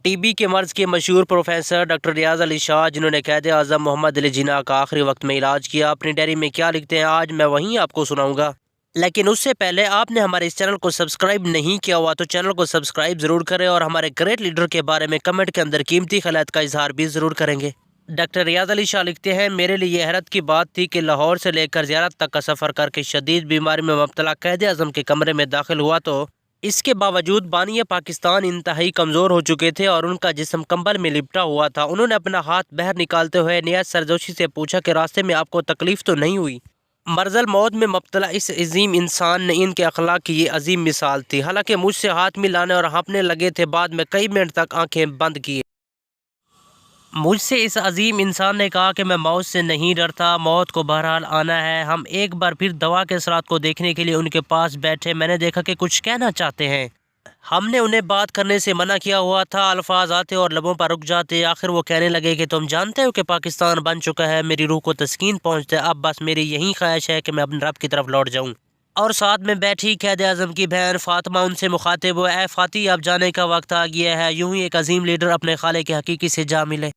T B کے مرض کے مشہور پروفیسر ڈاکٹر ریاض علی شاہ، جنہوں نے قائد اعظم محمد علی جناح کا آخری وقت میں علاج کیا، اپنی ڈائری میں کیا لکھتے ہیں آج میں وہیں آپ کو سناؤں گا۔ لیکن اس سے پہلے آپ نے ہمارے اس چینل کو سبسکرائب نہیں کیا ہوا تو چینل کو سبسکرائب ضرور کریں، اور ہمارے گریٹ لیڈر کے بارے میں کمنٹ کے اندر قیمتی خیالات کا اظہار بھی ضرور کریں گے۔ ڈاکٹر ریاض علی شاہ لکھتے ہیں، میرے لیے یہ حیرت کی بات تھی کہ لاہور سے لے کر زیارت تک کا سفر کر کے شدید بیماری میں مبتلا قائد اعظم کے کمرے میں داخل ہوا تو اس کے باوجود بانی پاکستان انتہائی کمزور ہو چکے تھے اور ان کا جسم کمبل میں لپٹا ہوا تھا۔ انہوں نے اپنا ہاتھ باہر نکالتے ہوئے نہایت سرجوشی سے پوچھا کہ راستے میں آپ کو تکلیف تو نہیں ہوئی؟ مرض الموت میں مبتلا اس عظیم انسان نے ان کے اخلاق کی یہ عظیم مثال تھی۔ حالانکہ مجھ سے ہاتھ ملانے اور ہانپنے لگے تھے، بعد میں کئی منٹ تک آنکھیں بند کیے۔ مجھ سے اس عظیم انسان نے کہا کہ میں موت سے نہیں ڈرتا، موت کو بہرحال آنا ہے۔ ہم ایک بار پھر دوا کے اثرات کو دیکھنے کے لیے ان کے پاس بیٹھے۔ میں نے دیکھا کہ کچھ کہنا چاہتے ہیں۔ ہم نے انہیں بات کرنے سے منع کیا ہوا تھا، الفاظ آتے اور لبوں پر رک جاتے۔ آخر وہ کہنے لگے کہ تم جانتے ہو کہ پاکستان بن چکا ہے۔ میری روح کو تسکین پہنچتا ہے، اب بس میری یہی خواہش ہے کہ میں اپنے رب کی طرف لوٹ جاؤں۔ اور ساتھ میں بیٹھی قائد اعظم کی بہن فاطمہ ان سے مخاطب ہوئے، اے فاطی اب جانے کا وقت آ گیا ہے۔ یوں ہی ایک عظیم لیڈر اپنے خالق کے حقیقی سے جا ملے۔